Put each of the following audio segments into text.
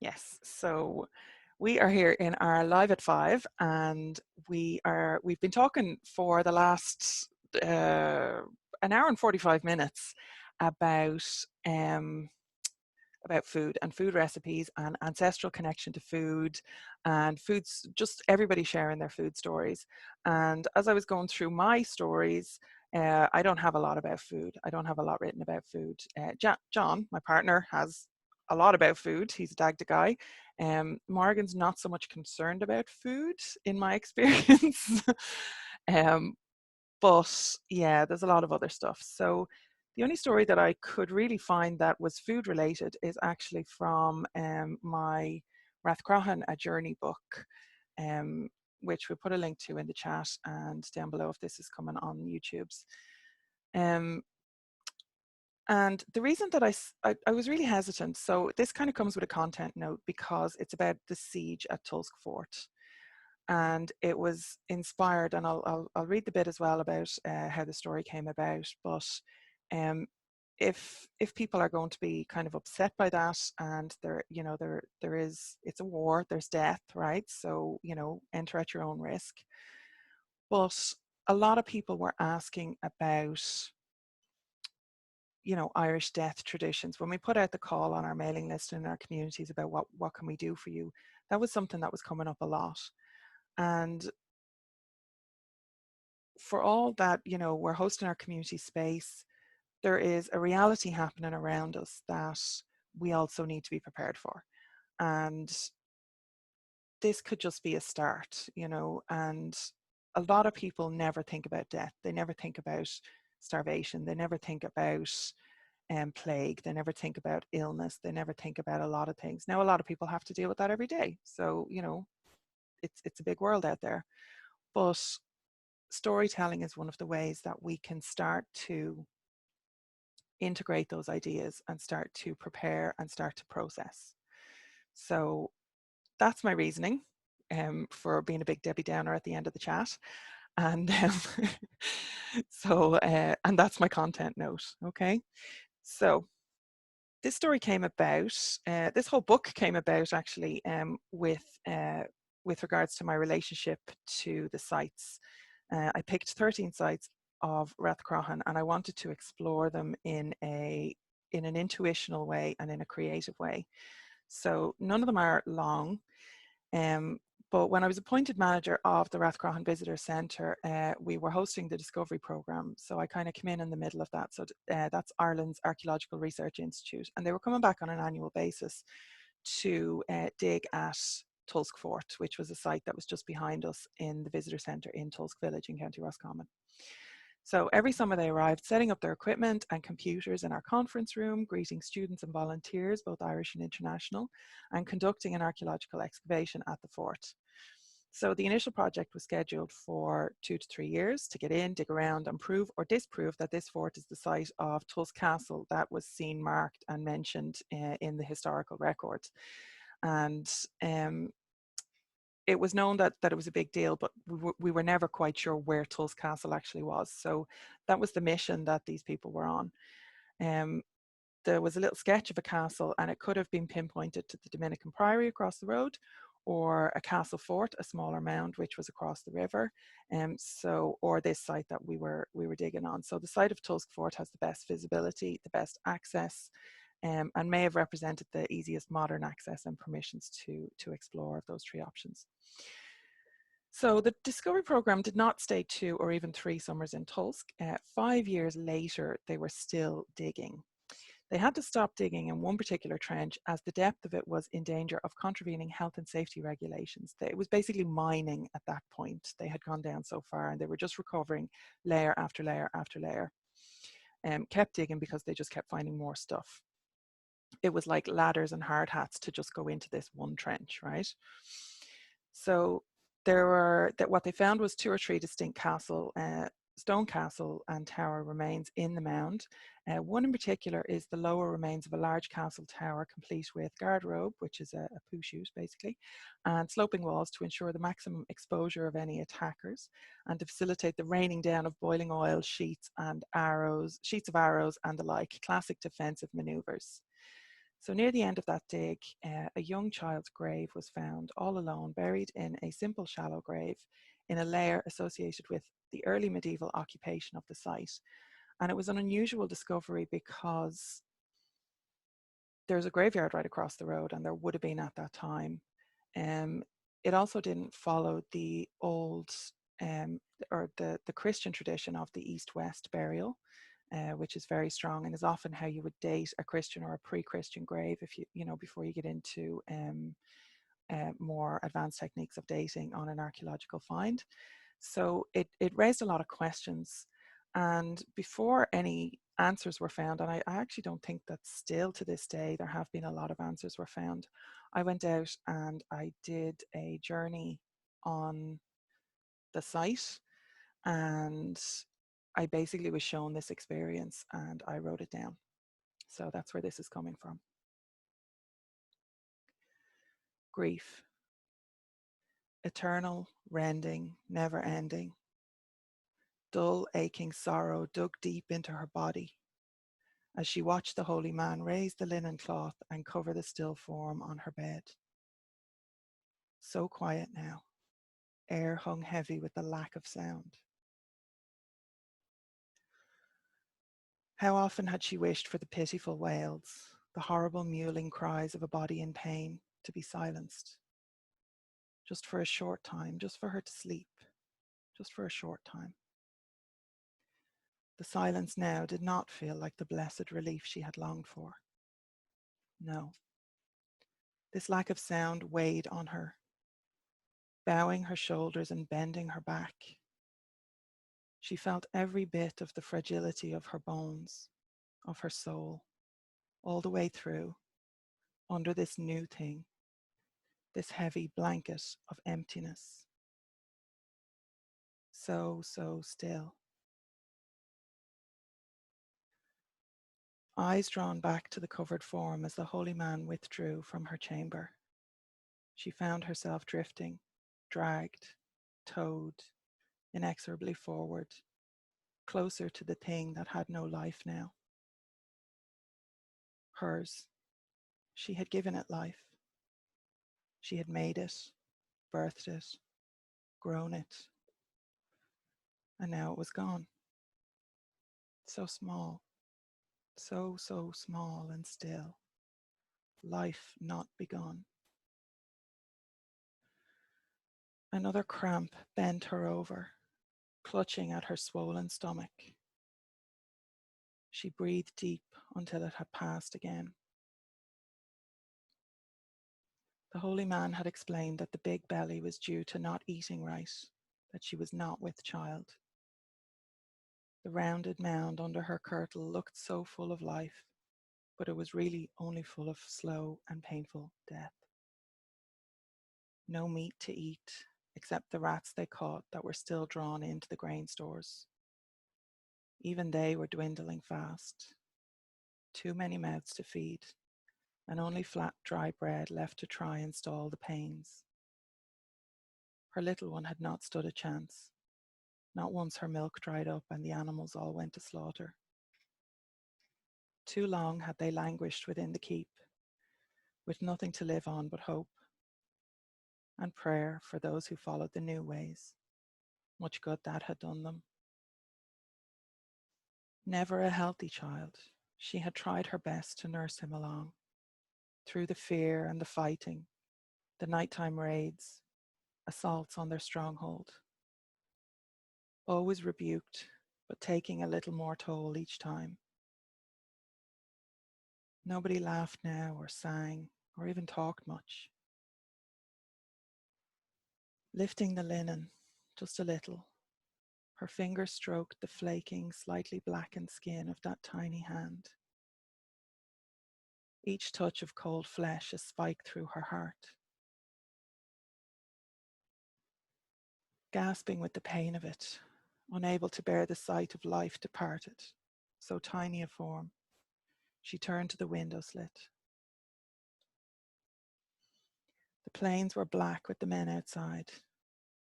Yes, so we are here in our Live at 5, and we've been talking for the last an hour and 45 minutes about um, about food and food recipes and ancestral connection to food and foods, just everybody sharing their food stories. And as I was going through my stories, I don't have a lot about food. I don't have a lot written about food. John, my partner, has a lot about food. He's a Dagda guy. Morgan's not so much concerned about food in my experience. um, but yeah, there's a lot of other stuff. So the only story that I could really find that was food related is actually from my Rathcroghan A Journey book, um, which we'll put a link to in the chat and down below if this is coming on YouTube's. Um, and the reason that I was really hesitant, so this kind of comes with a content note because it's about the siege at Tulsk Fort. And it was inspired, and I'll read the bit as well about how the story came about. But um, if people are going to be kind of upset by that, and there is, it's a war, there's death, right? So enter at your own risk. But a lot of people were asking about Irish death traditions. When we put out the call on our mailing list and in our communities about what can we do for you, that was something that was coming up a lot. And for all that, we're hosting our community space, there is a reality happening around us that we also need to be prepared for. And this could just be a start, and a lot of people never think about death. They never think about starvation. They never think about plague. They never think about illness. They never think about a lot of things. Now, a lot of people have to deal with that every day. So, it's a big world out there. But storytelling is one of the ways that we can start to integrate those ideas and start to prepare and start to process. So that's my reasoning for being a big Debbie Downer at the end of the chat. And and that's my content note. Okay. So this story came about, this whole book came about actually with regards to my relationship to the sites. I picked 13 sites of Rathcroghan, and I wanted to explore them in an intuitional way and in a creative way. So none of them are long, but when I was appointed manager of the Rathcroghan Visitor Centre, we were hosting the Discovery Programme. So I kind of came in the middle of that. So that's Ireland's Archaeological Research Institute. And they were coming back on an annual basis to dig at Tulsk Fort, which was a site that was just behind us in the Visitor Centre in Tulsk Village in County Roscommon. So every summer they arrived, setting up their equipment and computers in our conference room, greeting students and volunteers, both Irish and international, and conducting an archaeological excavation at the fort. So the initial project was scheduled for 2 to 3 years to get in, dig around, and prove or disprove that this fort is the site of Tulsk Castle that was seen, marked, and mentioned in the historical records. And it was known that it was a big deal, but we were never quite sure where Tulsk Castle actually was. So that was the mission that these people were on. There was a little sketch of a castle, and it could have been pinpointed to the Dominican Priory across the road, or a castle fort, a smaller mound, which was across the river. Or this site that we were digging on. So the site of Tulsk Fort has the best visibility, the best access, and may have represented the easiest modern access and permissions to explore those 3 options. So the Discovery Programme did not stay 2 or even 3 summers in Tulsk. 5 years later, they were still digging. They had to stop digging in one particular trench as the depth of it was in danger of contravening health and safety regulations. It was basically mining at that point. They had gone down so far, and they were just recovering layer after layer after layer. Kept digging because they just kept finding more stuff. It was like ladders and hard hats to just go into this one trench, right? So what they found was 2 or 3 distinct stone castle and tower remains in the mound. One in particular is the lower remains of a large castle tower, complete with guardrabe, which is a poo chute basically, and sloping walls to ensure the maximum exposure of any attackers and to facilitate the raining down of boiling oil, sheets of arrows and the like, classic defensive maneuvers. So near the end of that dig, a young child's grave was found all alone, buried in a simple shallow grave in a layer associated with the early medieval occupation of the site. And it was an unusual discovery because there's a graveyard right across the road, and there would have been at that time. It also didn't follow the old or the Christian tradition of the East-West burial, which is very strong and is often how you would date a Christian or a pre-Christian grave if you know before you get into more advanced techniques of dating on an archaeological find. So it raised a lot of questions, and before any answers were found, and I actually don't think that still to this day there have been a lot of answers were found, I went out and I did a journey on the site, and I basically was shown this experience and I wrote it down. So that's where this is coming from. Grief. Eternal, rending, never ending. Dull, aching sorrow dug deep into her body as she watched the holy man raise the linen cloth and cover the still form on her bed. So quiet now, air hung heavy with the lack of sound. How often had she wished for the pitiful wails, the horrible mewling cries of a body in pain, to be silenced. Just for a short time, just for her to sleep, just for a short time. The silence now did not feel like the blessed relief she had longed for. No. This lack of sound weighed on her, bowing her shoulders and bending her back. She felt every bit of the fragility of her bones, of her soul, all the way through, under this new thing, this heavy blanket of emptiness. So still. Eyes drawn back to the covered form as the holy man withdrew from her chamber. She found herself drifting, dragged, towed, inexorably forward, closer to the thing that had no life now. Hers. She had given it life. She had made it, birthed it, grown it, and now it was gone. So small, so small and still. Life not begun. Another cramp bent her over, clutching at her swollen stomach. She breathed deep until it had passed again. The holy man had explained that the big belly was due to not eating right, that she was not with child. The rounded mound under her kirtle looked so full of life, but it was really only full of slow and painful death. No meat to eat, except the rats they caught that were still drawn into the grain stores. Even they were dwindling fast. Too many mouths to feed, and only flat, dry bread left to try and stall the pains. Her little one had not stood a chance. Not once her milk dried up and the animals all went to slaughter. Too long had they languished within the keep, with nothing to live on but hope and prayer for those who followed the new ways. Much good that had done them. Never a healthy child, she had tried her best to nurse him along, through the fear and the fighting, the nighttime raids, assaults on their stronghold. Always rebuked, but taking a little more toll each time. Nobody laughed now or sang or even talked much. Lifting the linen just a little, her finger stroked the flaking, slightly blackened skin of that tiny hand. Each touch of cold flesh a spike through her heart. Gasping with the pain of it, unable to bear the sight of life departed, so tiny a form, she turned to the window slit. The plains were black with the men outside,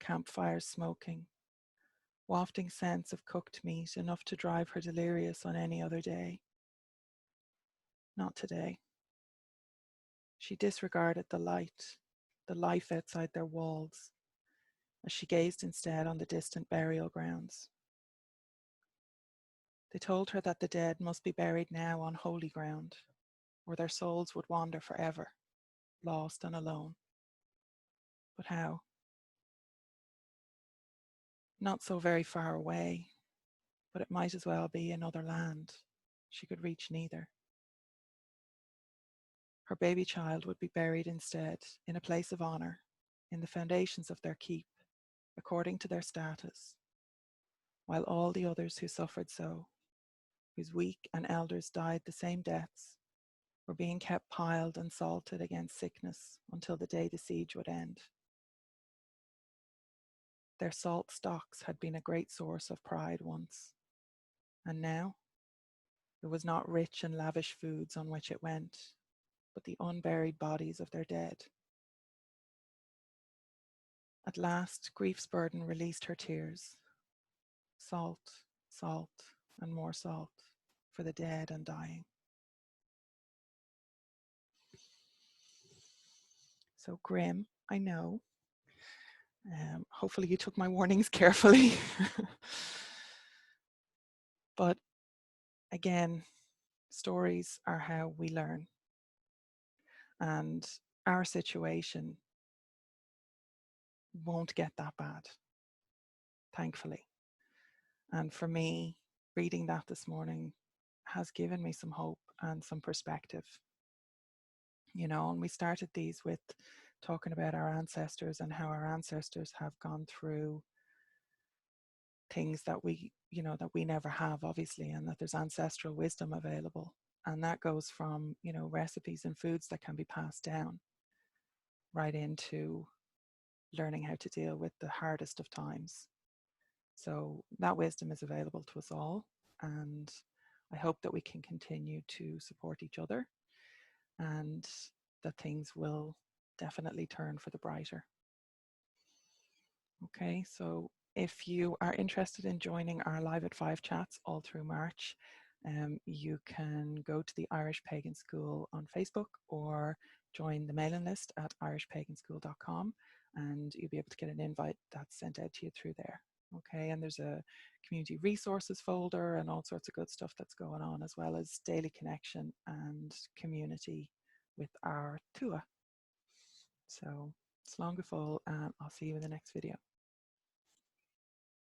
campfires smoking, wafting scents of cooked meat, enough to drive her delirious on any other day. Not today. She disregarded the light, the life outside their walls, as she gazed instead on the distant burial grounds. They told her that the dead must be buried now on holy ground, or their souls would wander forever, lost and alone. But how? Not so very far away, but it might as well be another land. She could reach neither. Her baby child would be buried instead in a place of honor, in the foundations of their keep, according to their status, while all the others who suffered so, whose weak and elders died the same deaths, were being kept piled and salted against sickness until the day the siege would end. Their salt stocks had been a great source of pride once, and now it was not rich and lavish foods on which it went, but the unburied bodies of their dead. At last, grief's burden released her tears. Salt, salt, and more salt for the dead and dying. So grim, I know. Hopefully you took my warnings carefully. But again, stories are how we learn. And our situation won't get that bad, thankfully. And for me, reading that this morning has given me some hope and some perspective. You know, and we started these with talking about our ancestors and how our ancestors have gone through things that we, you know, that we never have, obviously, and that there's ancestral wisdom available. And that goes from, you know, recipes and foods that can be passed down right into learning how to deal with the hardest of times. So that wisdom is available to us all. And I hope that we can continue to support each other and that things will definitely turn for the brighter. Okay, so if you are interested in joining our Live at 5 chats all through March, you can go to the Irish Pagan School on Facebook or join the mailing list at irishpaganschool.com, and you'll be able to get an invite that's sent out to you through there. Okay, and there's a community resources folder and all sorts of good stuff that's going on, as well as daily connection and community with our Tua. So, slán go fóill, and I'll see you in the next video.